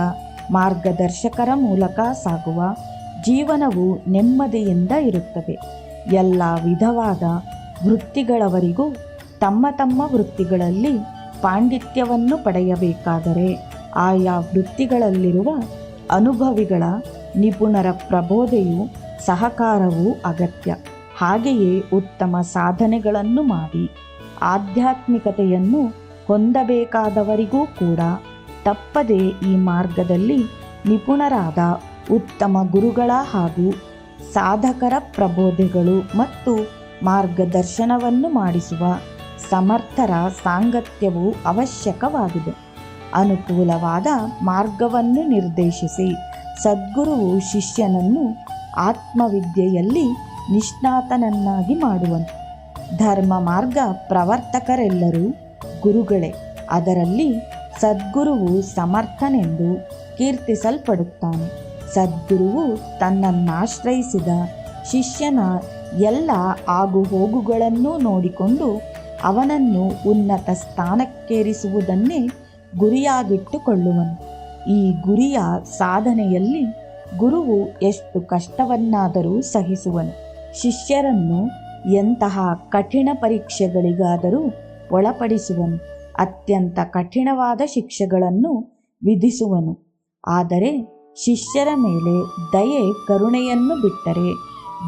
Speaker 1: ಮಾರ್ಗದರ್ಶಕರ ಮೂಲಕ ಸಾಗುವ ಜೀವನವು ನೆಮ್ಮದಿಯಿಂದ ಇರುತ್ತದೆ. ಎಲ್ಲ ವಿಧವಾದ ವೃತ್ತಿಗಳವರಿಗೂ ತಮ್ಮ ತಮ್ಮ ವೃತ್ತಿಗಳಲ್ಲಿ ಪಾಂಡಿತ್ಯವನ್ನು ಪಡೆಯಬೇಕಾದರೆ ಆಯಾ ವೃತ್ತಿಗಳಲ್ಲಿರುವ ಅನುಭವಿಗಳ ನಿಪುಣರ ಪ್ರಬೋಧೆಯು ಸಹಕಾರವೂ ಅಗತ್ಯ. ಹಾಗೆಯೇ ಉತ್ತಮ ಸಾಧನೆಗಳನ್ನು ಮಾಡಿ ಆಧ್ಯಾತ್ಮಿಕತೆಯನ್ನು ಹೊಂದಬೇಕಾದವರಿಗೂ ಕೂಡ ತಪ್ಪದೆ ಈ ಮಾರ್ಗದಲ್ಲಿ ನಿಪುಣರಾದ ಉತ್ತಮ ಗುರುಗಳ ಹಾಗೂ ಸಾಧಕರ ಪ್ರಬೋಧೆಗಳು ಮತ್ತು ಮಾರ್ಗದರ್ಶನವನ್ನು ಮಾಡಿಸುವ ಸಮರ್ಥರ ಸಾಂಗತ್ಯವು ಅವಶ್ಯಕವಾಗಿದೆ. ಅನುಕೂಲವಾದ ಮಾರ್ಗವನ್ನು ನಿರ್ದೇಶಿಸಿ ಸದ್ಗುರುವು ಶಿಷ್ಯನನ್ನು ಆತ್ಮವಿದ್ಯೆಯಲ್ಲಿ ನಿಷ್ಣಾತನನ್ನಾಗಿ ಮಾಡುವನು. ಧರ್ಮ ಮಾರ್ಗ ಪ್ರವರ್ತಕರೆಲ್ಲರೂ ಗುರುಗಳೇ. ಅದರಲ್ಲಿ ಸದ್ಗುರುವು ಸಮರ್ಥನೆಂದು ಕೀರ್ತಿಸಲ್ಪಡುತ್ತಾನೆ. ಸದ್ಗುರುವು ತನ್ನನ್ನಾಶ್ರಯಿಸಿದ ಶಿಷ್ಯನ ಎಲ್ಲ ಆಗುಹೋಗುಗಳನ್ನು ನೋಡಿಕೊಂಡು ಅವನನ್ನು ಉನ್ನತ ಸ್ಥಾನಕ್ಕೇರಿಸುವುದನ್ನೇ ಗುರಿಯಾಗಿಟ್ಟುಕೊಳ್ಳುವನು. ಈ ಗುರಿಯ ಸಾಧನೆಯಲ್ಲಿ ಗುರುವು ಎಷ್ಟು ಕಷ್ಟವನ್ನಾದರೂ ಸಹಿಸುವನು. ಶಿಷ್ಯರನ್ನು ಎಂತಹ ಕಠಿಣ ಪರೀಕ್ಷೆಗಳಿಗಾದರೂ ಒಳಪಡಿಸುವನು. ಅತ್ಯಂತ ಕಠಿಣವಾದ ಶಿಕ್ಷೆಗಳನ್ನು ವಿಧಿಸುವನು. ಆದರೆ ಶಿಷ್ಯರ ಮೇಲೆ ದಯೆ ಕರುಣೆಯನ್ನು ಬಿಟ್ಟರೆ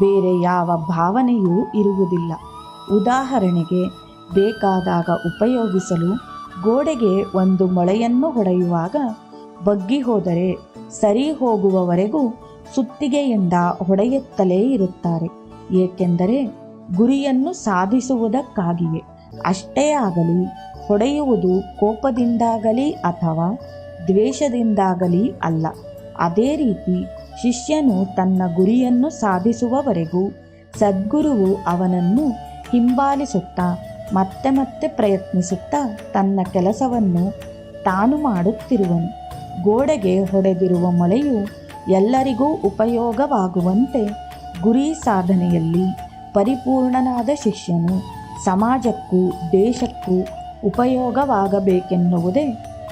Speaker 1: ಬೇರೆ ಯಾವ ಭಾವನೆಯೂ ಇರುವುದಿಲ್ಲ. ಉದಾಹರಣೆಗೆ, ಬೇಕಾದಾಗ ಉಪಯೋಗಿಸಲು ಗೋಡೆಗೆ ಒಂದು ಮೊಳೆಯನ್ನು ಹೊಡೆಯುವಾಗ ಬಗ್ಗಿ ಹೋದರೆ ಸರಿ ಹೋಗುವವರೆಗೂ ಸುತ್ತಿಗೆಯಿಂದ ಹೊಡೆಯುತ್ತಲೇ ಇರುತ್ತಾರೆ. ಏಕೆಂದರೆ ಗುರಿಯನ್ನು ಸಾಧಿಸುವುದಕ್ಕಾಗಿಯೇ. ಅಷ್ಟೇ ಆಗಲಿ, ಹೊಡೆಯುವುದು ಕೋಪದಿಂದಾಗಲಿ ಅಥವಾ ದ್ವೇಷದಿಂದಾಗಲಿ ಅಲ್ಲ. ಅದೇ ರೀತಿ ಶಿಷ್ಯನು ತನ್ನ ಗುರಿಯನ್ನು ಸಾಧಿಸುವವರೆಗೂ ಸದ್ಗುರುವು ಅವನನ್ನು ಹಿಂಬಾಲಿಸುತ್ತಾ ಮತ್ತೆ ಮತ್ತೆ ಪ್ರಯತ್ನಿಸುತ್ತಾ ತನ್ನ ಕೆಲಸವನ್ನು ತಾನು ಮಾಡುತ್ತಿರುವನು. ಗೋಡೆಗೆ ಹೊಡೆದಿರುವ ಮೊಳೆಯು ಎಲ್ಲರಿಗೂ ಉಪಯೋಗವಾಗುವಂತೆ ಗುರಿ ಸಾಧನೆಯಲ್ಲಿ ಪರಿಪೂರ್ಣನಾದ ಶಿಷ್ಯನು ಸಮಾಜಕ್ಕೂ ದೇಶಕ್ಕೂ ಉಪಯೋಗವಾಗಬೇಕೆನ್ನುವುದೇ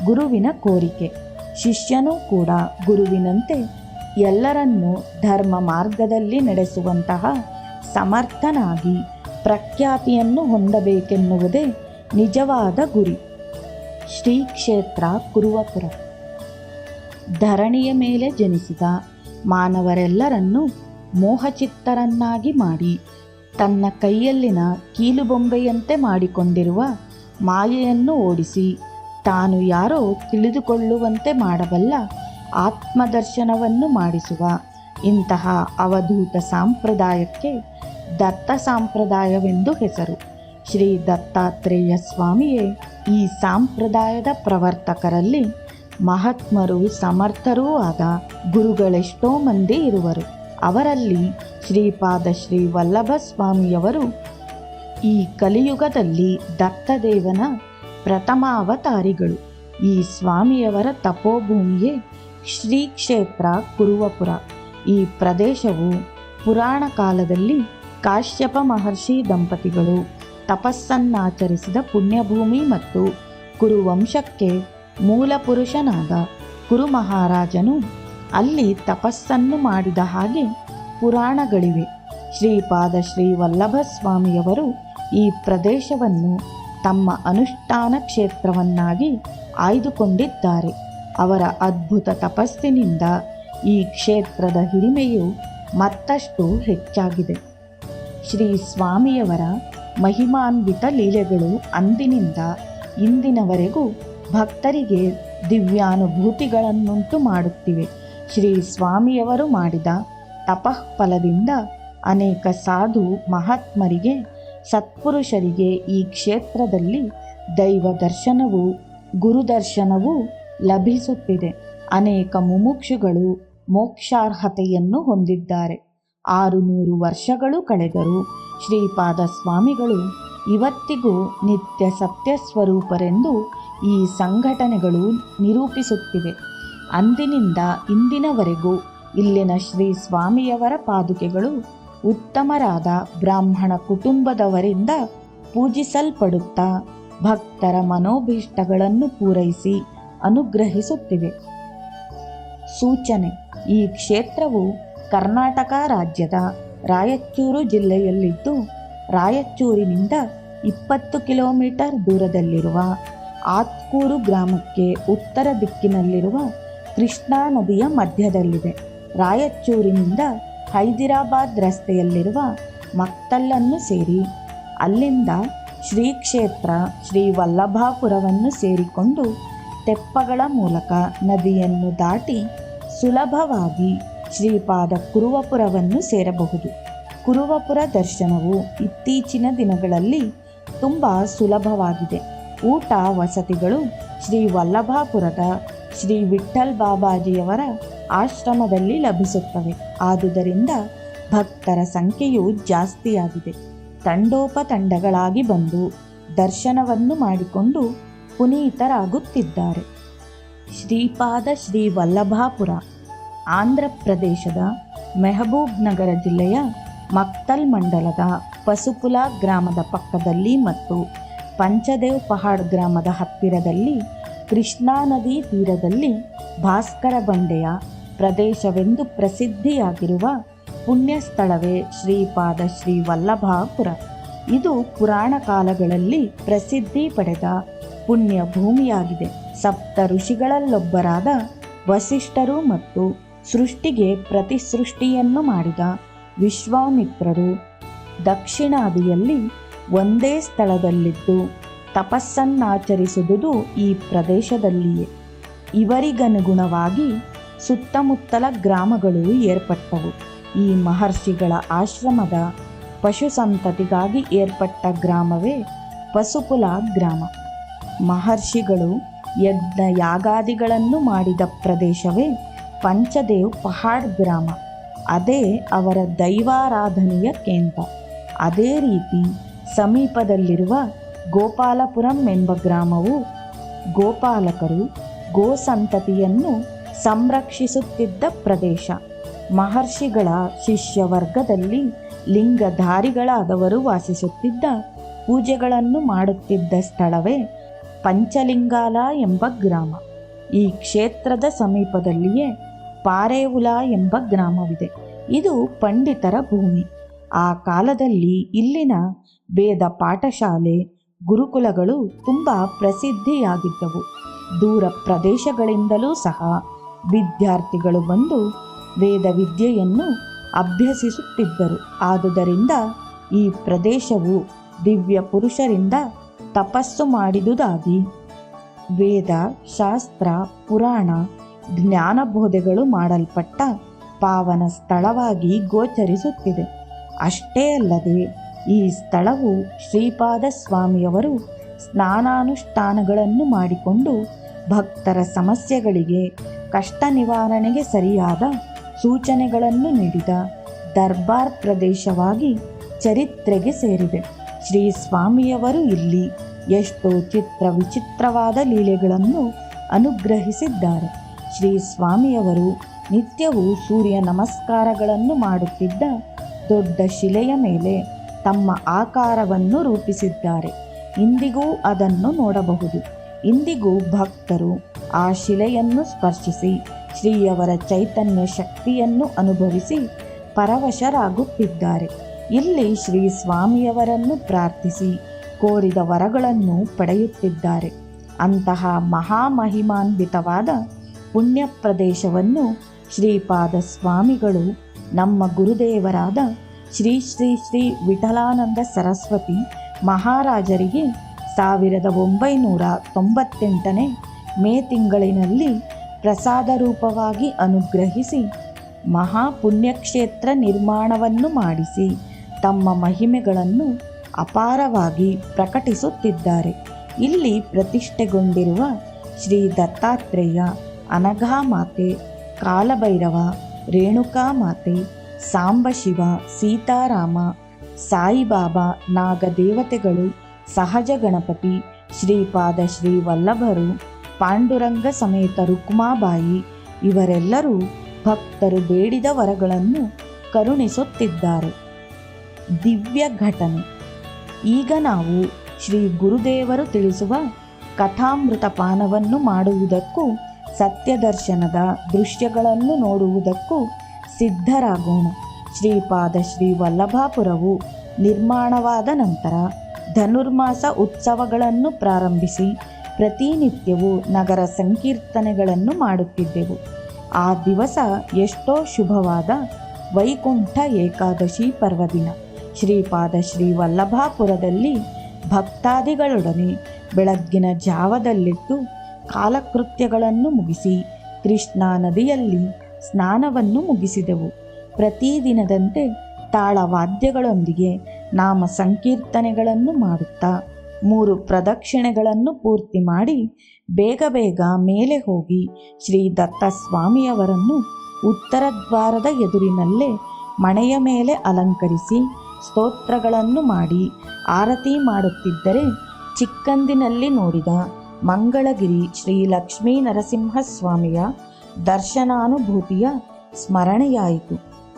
Speaker 1: ಗುರುವಿನ ಕೋರಿಕೆ. ಶಿಷ್ಯನೂ ಕೂಡ ಗುರುವಿನಂತೆ ಎಲ್ಲರನ್ನೂ ಧರ್ಮ ಮಾರ್ಗದಲ್ಲಿ ನಡೆಸುವಂತಹ ಸಮರ್ಥನಾಗಿ ಪ್ರಖ್ಯಾತಿಯನ್ನು ಹೊಂದಬೇಕೆನ್ನುವುದೇ ನಿಜವಾದ ಗುರಿ. ಶ್ರೀ ಕ್ಷೇತ್ರ ಕುರುವಪುರ. ಧರಣಿಯ ಮೇಲೆ ಜನಿಸಿದ ಮಾನವರೆಲ್ಲರನ್ನೂ ಮೋಹಚಿತ್ತರನ್ನಾಗಿ ಮಾಡಿ ತನ್ನ ಕೈಯಲ್ಲಿನ ಕೀಲುಬೊಂಬೆಯಂತೆ ಮಾಡಿಕೊಂಡಿರುವ ಮಾಯೆಯನ್ನು ಓಡಿಸಿ ತಾನು ಯಾರೋ ತಿಳಿದುಕೊಳ್ಳುವಂತೆ ಮಾಡಬಲ್ಲ ಆತ್ಮದರ್ಶನವನ್ನು ಮಾಡಿಸುವ ಇಂತಹ ಅವಧೂತ ಸಂಪ್ರದಾಯಕ್ಕೆ ದತ್ತ ಸಂಪ್ರದಾಯವೆಂದು ಹೆಸರು. ಶ್ರೀ ದತ್ತಾತ್ರೇಯ ಸ್ವಾಮಿಯೇ ಈ ಸಂಪ್ರದಾಯದ ಪ್ರವರ್ತಕರಲ್ಲಿ ಮಹಾತ್ಮರೂ ಸಮರ್ಥರೂ ಆದ ಗುರುಗಳೆಷ್ಟೋ ಮಂದಿ ಇರುವರು. ಅವರಲ್ಲಿ ಶ್ರೀಪಾದ ಶ್ರೀ ವಲ್ಲಭ ಸ್ವಾಮಿಯವರು ಈ ಕಲಿಯುಗದಲ್ಲಿ ದತ್ತದೇವನ ಪ್ರಥಮ ಅವತಾರಿಗಳು. ಈ ಸ್ವಾಮಿಯವರ ತಪೋಭೂಮಿಯೇ ಶ್ರೀ ಕ್ಷೇತ್ರ ಕುರುವಪುರ. ಈ ಪ್ರದೇಶವು ಪುರಾಣ ಕಾಲದಲ್ಲಿ ಕಾಶ್ಯಪ ಮಹರ್ಷಿ ದಂಪತಿಗಳು ತಪಸ್ಸನ್ನಾಚರಿಸಿದ ಪುಣ್ಯಭೂಮಿ ಮತ್ತು ಕುರುವಂಶಕ್ಕೆ ಮೂಲ ಪುರುಷನಾದ ಕುರು ಮಹಾರಾಜನು ಅಲ್ಲಿ ತಪಸ್ಸನ್ನು ಮಾಡಿದ ಹಾಗೆ ಪುರಾಣಗಳಿವೆ. ಶ್ರೀಪಾದ ಶ್ರೀ ವಲ್ಲಭ ಸ್ವಾಮಿಯವರು ಈ ಪ್ರದೇಶವನ್ನು ತಮ್ಮ ಅನುಷ್ಠಾನ ಕ್ಷೇತ್ರವನ್ನಾಗಿ ಆಯ್ದುಕೊಂಡಿದ್ದಾರೆ. ಅವರ ಅದ್ಭುತ ತಪಸ್ಸಿನಿಂದ ಈ ಕ್ಷೇತ್ರದ ಹಿರಿಮೆಯು ಮತ್ತಷ್ಟು ಹೆಚ್ಚಾಗಿದೆ. ಶ್ರೀ ಸ್ವಾಮಿಯವರ ಮಹಿಮಾನ್ವಿತ ಲೀಲೆಗಳು ಅಂದಿನಿಂದ ಇಂದಿನವರೆಗೂ ಭಕ್ತರಿಗೆ ದಿವ್ಯಾನುಭೂತಿಗಳನ್ನುಂಟು ಮಾಡುತ್ತಿವೆ. ಶ್ರೀ ಸ್ವಾಮಿಯವರು ಮಾಡಿದ ತಪಃಫಲದಿಂದ ಅನೇಕ ಸಾಧು ಮಹಾತ್ಮರಿಗೆ, ಸತ್ಪುರುಷರಿಗೆ ಈ ಕ್ಷೇತ್ರದಲ್ಲಿ ದೈವ ದರ್ಶನವೂ ಗುರುದರ್ಶನವೂ ಲಭಿಸುತ್ತಿದೆ. ಅನೇಕ ಮುಮುಕ್ಷುಗಳು ಮೋಕ್ಷಾರ್ಹತೆಯನ್ನು ಹೊಂದಿದ್ದಾರೆ. 600 ವರ್ಷಗಳು ಕಳೆದರೂ ಶ್ರೀಪಾದ ಸ್ವಾಮಿಗಳು ಇವತ್ತಿಗೂ ನಿತ್ಯ ಸತ್ಯ ಸ್ವರೂಪರೆಂದು ಈ ಸಂಘಟನೆಗಳು ನಿರೂಪಿಸುತ್ತಿವೆ. ಅಂದಿನಿಂದ ಇಂದಿನವರೆಗೂ ಇಲ್ಲಿನ ಶ್ರೀ ಸ್ವಾಮಿಯವರ ಪಾದುಕೆಗಳು ಉತ್ತಮರಾದ ಬ್ರಾಹ್ಮಣ ಕುಟುಂಬದವರಿಂದ ಪೂಜಿಸಲ್ಪಡುತ್ತಾ ಭಕ್ತರ ಮನೋಭೀಷ್ಟಗಳನ್ನು ಪೂರೈಸಿ ಅನುಗ್ರಹಿಸುತ್ತಿವೆ. ಸೂಚನೆ: ಈ ಕ್ಷೇತ್ರವು ಕರ್ನಾಟಕ ರಾಜ್ಯದ ರಾಯಚೂರು ಜಿಲ್ಲೆಯಲ್ಲಿದ್ದು, ರಾಯಚೂರಿನಿಂದ 20 ಕಿಲೋಮೀಟರ್ ದೂರದಲ್ಲಿರುವ ಆತ್ಕೂರು ಗ್ರಾಮಕ್ಕೆ ಉತ್ತರ ದಿಕ್ಕಿನಲ್ಲಿರುವ ಕೃಷ್ಣಾ ನದಿಯ ಮಧ್ಯದಲ್ಲಿದೆ. ರಾಯಚೂರಿನಿಂದ ಹೈದರಾಬಾದ್ ರಸ್ತೆಯಲ್ಲಿರುವ ಮಕ್ತಲನ್ನು ಸೇರಿ ಅಲ್ಲಿಂದ ಶ್ರೀ ಕ್ಷೇತ್ರ ಶ್ರೀ ವಲ್ಲಭಾಪುರವನ್ನು ಸೇರಿಕೊಂಡು ತೆಪ್ಪಗಳ ಮೂಲಕ ನದಿಯನ್ನು ದಾಟಿ ಸುಲಭವಾಗಿ ಶ್ರೀಪಾದ ಕುರುವಪುರವನ್ನು ಸೇರಬಹುದು. ಕುರುವಪುರ ದರ್ಶನವು ಇತ್ತೀಚಿನ ದಿನಗಳಲ್ಲಿ ತುಂಬ ಸುಲಭವಾಗಿದೆ. ಊಟ ವಸತಿಗಳು ಶ್ರೀ ವಲ್ಲಭಾಪುರದ ಶ್ರೀ ವಿಠ್ಠಲ್ ಬಾಬಾಜಿಯವರ ಆಶ್ರಮದಲ್ಲಿ ಲಭಿಸುತ್ತವೆ. ಆದುದರಿಂದ ಭಕ್ತರ ಸಂಖ್ಯೆಯು ಜಾಸ್ತಿಯಾಗಿದೆ. ತಂಡೋಪತಂಡಗಳಾಗಿ ಬಂದು ದರ್ಶನವನ್ನು ಮಾಡಿಕೊಂಡು ಪುನೀತರಾಗುತ್ತಿದ್ದಾರೆ. ಶ್ರೀಪಾದ ಶ್ರೀ ವಲ್ಲಭಾಪುರ ಆಂಧ್ರ ಪ್ರದೇಶದ ಮೆಹಬೂಬ್ ನಗರ ಜಿಲ್ಲೆಯ ಮಕ್ತಲ್ ಮಂಡಲದ ಪಸುಪುಲ ಗ್ರಾಮದ ಪಕ್ಕದಲ್ಲಿ ಮತ್ತು ಪಂಚದೇವ್ ಪಹಾಡ್ ಗ್ರಾಮದ ಹತ್ತಿರದಲ್ಲಿ ಕೃಷ್ಣಾ ನದಿ ತೀರದಲ್ಲಿ ಭಾಸ್ಕರ ಬಂಡೆಯ ಪ್ರದೇಶವೆಂದು ಪ್ರಸಿದ್ಧಿಯಾಗಿರುವ ಪುಣ್ಯ ಸ್ಥಳವೇ ಶ್ರೀಪಾದ ಶ್ರೀ ವಲ್ಲಭಾಪುರ. ಇದು ಪುರಾಣ ಕಾಲಗಳಲ್ಲಿ ಪ್ರಸಿದ್ಧಿ ಪಡೆದ ಪುಣ್ಯ ಭೂಮಿಯಾಗಿದೆ. ಸಪ್ತ ಋಷಿಗಳಲ್ಲೊಬ್ಬರಾದ ವಸಿಷ್ಠರು ಮತ್ತು ಸೃಷ್ಟಿಗೆ ಪ್ರತಿಸೃಷ್ಟಿಯನ್ನು ಮಾಡಿದ ವಿಶ್ವಾಮಿತ್ರರು ದಕ್ಷಿಣಾದಿಯಲ್ಲಿ ಒಂದೇ ಸ್ಥಳದಲ್ಲಿದ್ದು ತಪಸ್ಸನ್ನಾಚರಿಸುವುದು ಈ ಪ್ರದೇಶದಲ್ಲಿಯೇ. ಇವರಿಗನುಗುಣವಾಗಿ ಸುತ್ತಮುತ್ತಲ ಗ್ರಾಮಗಳು ಏರ್ಪಟ್ಟವು. ಈ ಮಹರ್ಷಿಗಳ ಆಶ್ರಮದ ಪಶು ಸಂತತಿಗಾಗಿ ಏರ್ಪಟ್ಟ ಗ್ರಾಮವೇ ಪಸುಪುಲ ಗ್ರಾಮ. ಮಹರ್ಷಿಗಳು ಯಜ್ಞ ಯಾಗಾದಿಗಳನ್ನು ಮಾಡಿದ ಪ್ರದೇಶವೇ ಪಂಚದೇವ್ ಪಹಾಡ್ ಗ್ರಾಮ. ಅದೇ ಅವರ ದೈವಾರಾಧನೆಯ ಕೇಂದ್ರ. ಅದೇ ರೀತಿ ಸಮೀಪದಲ್ಲಿರುವ ಗೋಪಾಲಪುರಂ ಎಂಬ ಗ್ರಾಮವು ಗೋಪಾಲಕರು ಗೋ ಸಂತತಿಯನ್ನು ಸಂರಕ್ಷಿಸುತ್ತಿದ್ದ ಪ್ರದೇಶ. ಮಹರ್ಷಿಗಳ ಶಿಷ್ಯವರ್ಗದಲ್ಲಿ ಲಿಂಗಧಾರಿಗಳಾದವರು ವಾಸಿಸುತ್ತಿದ್ದ, ಪೂಜೆಗಳನ್ನು ಮಾಡುತ್ತಿದ್ದ ಸ್ಥಳವೇ ಪಂಚಲಿಂಗಾಲ ಎಂಬ ಗ್ರಾಮ. ಈ ಕ್ಷೇತ್ರದ ಸಮೀಪದಲ್ಲಿಯೇ ಪಾರೇವುಲ ಎಂಬ ಗ್ರಾಮವಿದೆ. ಇದು ಪಂಡಿತರ ಭೂಮಿ. ಆ ಕಾಲದಲ್ಲಿ ಇಲ್ಲಿನ ವೇದ ಪಾಠಶಾಲೆ, ಗುರುಕುಲಗಳು ತುಂಬ ಪ್ರಸಿದ್ಧಿಯಾಗಿದ್ದವು. ದೂರ ಪ್ರದೇಶಗಳಿಂದಲೂ ಸಹ ವಿದ್ಯಾರ್ಥಿಗಳು ಬಂದು ವೇದ ವಿದ್ಯೆಯನ್ನು ಅಭ್ಯಸಿಸುತ್ತಿದ್ದರು. ಆದುದರಿಂದ ಈ ಪ್ರದೇಶವು ದಿವ್ಯ ಪುರುಷರಿಂದ ತಪಸ್ಸು ಮಾಡಿದುದಾಗಿ ವೇದ, ಶಾಸ್ತ್ರ, ಪುರಾಣ ಜ್ಞಾನಬೋಧೆಗಳು ಮಾಡಲ್ಪಟ್ಟ ಪಾವನ ಸ್ಥಳವಾಗಿ ಗೋಚರಿಸುತ್ತಿದೆ. ಅಷ್ಟೇ ಅಲ್ಲದೆ ಈ ಸ್ಥಳವು ಶ್ರೀಪಾದ ಸ್ವಾಮಿಯವರು ಸ್ನಾನಾನುಷ್ಠಾನಗಳನ್ನು ಮಾಡಿಕೊಂಡು ಭಕ್ತರ ಸಮಸ್ಯೆಗಳಿಗೆ ಕಷ್ಟ ನಿವಾರಣೆಗೆ ಸರಿಯಾದ ಸೂಚನೆಗಳನ್ನು ನೀಡಿದ ದರ್ಬಾರ್ ಪ್ರದೇಶವಾಗಿ ಚರಿತ್ರೆಗೆ ಸೇರಿದೆ. ಶ್ರೀ ಸ್ವಾಮಿಯವರು ಇಲ್ಲಿ ಎಷ್ಟೋ ವಿಚಿತ್ರವಾದ ಲೀಲೆಗಳನ್ನು ಅನುಗ್ರಹಿಸಿದ್ದಾರೆ. ಶ್ರೀ ಸ್ವಾಮಿಯವರು ನಿತ್ಯವೂ ಸೂರ್ಯ ನಮಸ್ಕಾರಗಳನ್ನು ಮಾಡುತ್ತಿದ್ದ ದೊಡ್ಡ ಶಿಲೆಯ ಮೇಲೆ ತಮ್ಮ ಆಕಾರವನ್ನು ರೂಪಿಸಿದ್ದಾರೆ. ಇಂದಿಗೂ ಅದನ್ನು ನೋಡಬಹುದು. ಇಂದಿಗೂ ಭಕ್ತರು ಆ ಶಿಲೆಯನ್ನು ಸ್ಪರ್ಶಿಸಿ ಶ್ರೀಯವರ ಚೈತನ್ಯ ಶಕ್ತಿಯನ್ನು ಅನುಭವಿಸಿ ಪರವಶರಾಗುತ್ತಿದ್ದಾರೆ. ಇಲ್ಲಿ ಶ್ರೀ ಸ್ವಾಮಿಯವರನ್ನು ಪ್ರಾರ್ಥಿಸಿ ಕೋರಿದ ವರಗಳನ್ನು ಪಡೆಯುತ್ತಿದ್ದಾರೆ. ಅಂತಹ ಮಹಾಮಹಿಮಾನ್ವಿತವಾದ ಪುಣ್ಯ ಪ್ರದೇಶವನ್ನು ಶ್ರೀಪಾದ ಸ್ವಾಮಿಗಳು ನಮ್ಮ ಗುರುದೇವರಾದ ಶ್ರೀ ಶ್ರೀ ಶ್ರೀ ವಿಠಲಾನಂದ ಸರಸ್ವತಿ ಮಹಾರಾಜರಿಗೆ 1998 ಮೇ ತಿಂಗಳಿನಲ್ಲಿ ಪ್ರಸಾದ ರೂಪವಾಗಿ ಅನುಗ್ರಹಿಸಿ ಮಹಾಪುಣ್ಯಕ್ಷೇತ್ರ ನಿರ್ಮಾಣವನ್ನು ಮಾಡಿಸಿ ತಮ್ಮ ಮಹಿಮೆಗಳನ್ನು ಅಪಾರವಾಗಿ ಪ್ರಕಟಿಸುತ್ತಿದ್ದಾರೆ. ಇಲ್ಲಿ ಪ್ರತಿಷ್ಠೆಗೊಂಡಿರುವ ಶ್ರೀ ದತ್ತಾತ್ರೇಯ, ಅನಘಾಮಾತೆ, ಕಾಲಭೈರವ, ರೇಣುಕಾಮಾತೆ, ಸಾಂಬಶಿವ, ಸೀತಾರಾಮ, ಸಾಯಿಬಾಬಾ, ನಾಗದೇವತೆಗಳು, ಸಹಜ ಗಣಪತಿ, ಶ್ರೀಪಾದ ಶ್ರೀ ವಲ್ಲಭರು, ಪಾಂಡುರಂಗ ಸಮೇತ ರುಕ್ಮಾಬಾಯಿ ಇವರೆಲ್ಲರೂ ಭಕ್ತರು ಬೇಡಿದ ವರಗಳನ್ನು ಕರುಣಿಸುತ್ತಿದ್ದಾರೆ. ದಿವ್ಯ ಘಟನೆ. ಈಗ ನಾವು ಶ್ರೀ ಗುರುದೇವರು ತಿಳಿಸುವ ಕಥಾಮೃತ ಪಾನವನ್ನು ಮಾಡುವುದಕ್ಕೂ ಸತ್ಯದರ್ಶನದ ದೃಶ್ಯಗಳನ್ನು ನೋಡುವುದಕ್ಕೂ ಸಿದ್ಧರಾಗೋಣ. ಶ್ರೀಪಾದ ಶ್ರೀ ವಲ್ಲಭಾಪುರವು ನಿರ್ಮಾಣವಾದ ನಂತರ ಧನುರ್ಮಾಸ ಉತ್ಸವಗಳನ್ನು ಪ್ರಾರಂಭಿಸಿ ಪ್ರತಿನಿತ್ಯವೂ ನಗರ ಸಂಕೀರ್ತನೆಗಳನ್ನು ಮಾಡುತ್ತಿದ್ದೆವು. ಆ ದಿವಸ ಎಷ್ಟೋ ಶುಭವಾದ ವೈಕುಂಠ ಏಕಾದಶಿ ಪರ್ವದಿನ. ಶ್ರೀಪಾದ ಶ್ರೀ ವಲ್ಲಭಾಪುರದಲ್ಲಿ ಭಕ್ತಾದಿಗಳೊಡನೆ ಬೆಳಗ್ಗಿನ ಜಾವದಲ್ಲಿದ್ದು ಕಾಲಕೃತ್ಯಗಳನ್ನು ಮುಗಿಸಿ ಕೃಷ್ಣಾ ನದಿಯಲ್ಲಿ ಸ್ನಾನವನ್ನು ಮುಗಿಸಿದೆವು. ಪ್ರತಿದಿನದಂತೆ ತಾಳವಾದ್ಯಗಳೊಂದಿಗೆ ನಾಮ ಸಂಕೀರ್ತನೆಗಳನ್ನು ಮಾಡುತ್ತಾ 3 ಪ್ರದಕ್ಷಿಣೆಗಳನ್ನು ಪೂರ್ತಿ ಮಾಡಿ ಬೇಗ ಬೇಗ ಮೇಲೆ ಹೋಗಿ ಶ್ರೀ ದತ್ತ ಸ್ವಾಮಿಯವರನ್ನು ಉತ್ತರ ದ್ವಾರದ ಎದುರಿನಲ್ಲೇ ಮಣೆಯ ಮೇಲೆ ಅಲಂಕರಿಸಿ ಸ್ತೋತ್ರಗಳನ್ನು ಮಾಡಿ ಆರತಿ ಮಾಡುತ್ತಿದ್ದರೆ ಚಿಕ್ಕಂದಿನಲ್ಲಿ ನೋಡಿದ ಮಂಗಳಗಿರಿ ಶ್ರೀ ಲಕ್ಷ್ಮೀ ನರಸಿಂಹಸ್ವಾಮಿಯ ದರ್ಶನಾನುಭೂತಿಯ ಸ್ಮರಣೆಯಾಯಿತು.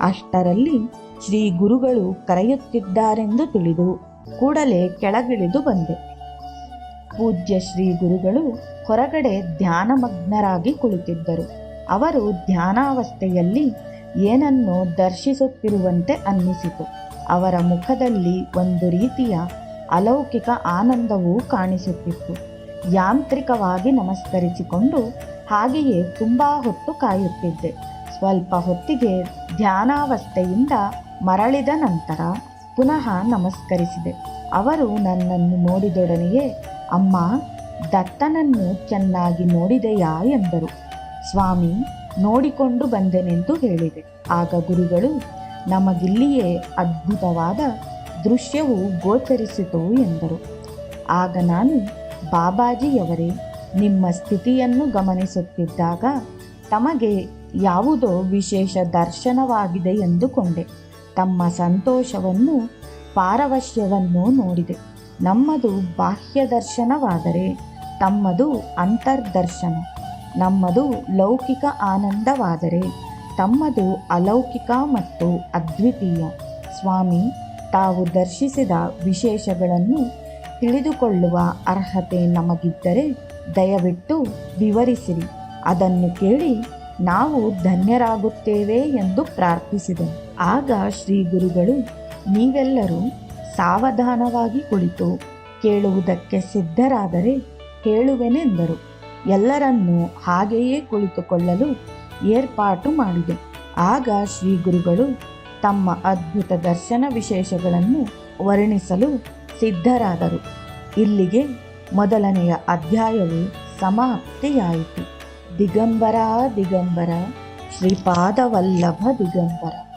Speaker 1: ಅಷ್ಟರಲ್ಲಿ ಶ್ರೀ ಗುರುಗಳು ಕರೆಯುತ್ತಿದ್ದಾರೆಂದು ತಿಳಿದು ಕೂಡಲೇ ಕೆಳಗಿಳಿದು ಬಂದೆ. ಪೂಜ್ಯ ಶ್ರೀ ಗುರುಗಳು ಹೊರಗಡೆ ಧ್ಯಾನಮಗ್ನರಾಗಿ ಕುಳಿತಿದ್ದರು. ಅವರು ಧ್ಯಾನಾವಸ್ಥೆಯಲ್ಲಿ ಏನನ್ನೋ ದರ್ಶಿಸುತ್ತಿರುವಂತೆ ಅನ್ನಿಸಿತು. ಅವರ ಮುಖದಲ್ಲಿ ಒಂದು ರೀತಿಯ ಅಲೌಕಿಕ ಆನಂದವೂ ಕಾಣಿಸುತ್ತಿತ್ತು. ಯಾಂತ್ರಿಕವಾಗಿ ನಮಸ್ಕರಿಸಿಕೊಂಡು ಹಾಗೆಯೇ ತುಂಬ ಹೊತ್ತು ಕಾಯುತ್ತಿದ್ದೆ. ಸ್ವಲ್ಪ ಹೊತ್ತಿಗೆ ಧ್ಯಾನಾವಸ್ಥೆಯಿಂದ ಮರಳಿದ ನಂತರ ಪುನಃ ನಮಸ್ಕರಿಸಿದೆ. ಅವರು ನನ್ನನ್ನು ನೋಡಿದೊಡನೆಯೇ ಅಮ್ಮ, ದತ್ತನನ್ನು ಚೆನ್ನಾಗಿ ನೋಡಿದೆಯಾ ಎಂದರು. ಸ್ವಾಮಿ, ನೋಡಿಕೊಂಡು ಬಂದೆನೆಂದು ಹೇಳಿದೆ. ಆಗ ಗುರುಗಳು ನಮಗಿಲ್ಲಿಯೇ ಅದ್ಭುತವಾದ ದೃಶ್ಯವು ಗೋಚರಿಸಿತು ಎಂದರು. ಆಗ ನಾನು, ಬಾಬಾಜಿಯವರೇ, ನಿಮ್ಮ ಸ್ಥಿತಿಯನ್ನು ಗಮನಿಸುತ್ತಿದ್ದಾಗ ತಮಗೆ ಯಾವುದೋ ವಿಶೇಷ ದರ್ಶನವಾಗಿದೆ ಎಂದುಕೊಂಡೆ. ತಮ್ಮ ಸಂತೋಷವನ್ನು, ಪಾರವಶ್ಯವನ್ನು ನೋಡಿದೆ. ನಮ್ಮದು ಬಾಹ್ಯ ದರ್ಶನವಾದರೆ ತಮ್ಮದು ಅಂತರ್ದರ್ಶನ. ನಮ್ಮದು ಲೌಕಿಕ ಆನಂದವಾದರೆ ತಮ್ಮದು ಅಲೌಕಿಕ ಮತ್ತು ಅದ್ವಿತೀಯ. ಸ್ವಾಮಿ, ತಾವು ದರ್ಶಿಸಿದ ವಿಶೇಷಗಳನ್ನು ತಿಳಿದುಕೊಳ್ಳುವ ಅರ್ಹತೆ ನಮಗಿದ್ದರೆ ದಯವಿಟ್ಟು ವಿವರಿಸಿರಿ. ಅದನ್ನು ಕೇಳಿ ನಾವು ಧನ್ಯರಾಗುತ್ತೇವೆ ಎಂದು ಪ್ರಾರ್ಥಿಸಿದನು. ಆಗ ಶ್ರೀ ಗುರುಗಳು, ನೀವೆಲ್ಲರೂ ಸಾವಧಾನವಾಗಿ ಕುಳಿತು ಕೇಳುವುದಕ್ಕೆ ಸಿದ್ಧರಾದರೆ ಹೇಳುವೆನೆಂದರು. ಎಲ್ಲರನ್ನೂ ಹಾಗೆಯೇ ಕುಳಿತುಕೊಳ್ಳಲು ಏರ್ಪಾಟು ಮಾಡಿದೆ. ಆಗ ಶ್ರೀ ಗುರುಗಳು ತಮ್ಮ ಅದ್ಭುತ ದರ್ಶನ ವಿಶೇಷಗಳನ್ನು ವರ್ಣಿಸಲು ಸಿದ್ಧರಾದರು. ಇಲ್ಲಿಗೆ ಮೊದಲನೆಯ ಅಧ್ಯಾಯವು ಸಮಾಪ್ತಿಯಾಯಿತು. ದಿಗಂಬರ ದಿಗಂಬರ ಶ್ರೀಪಾದವಲ್ಲಭ ದಿಗಂಬರ.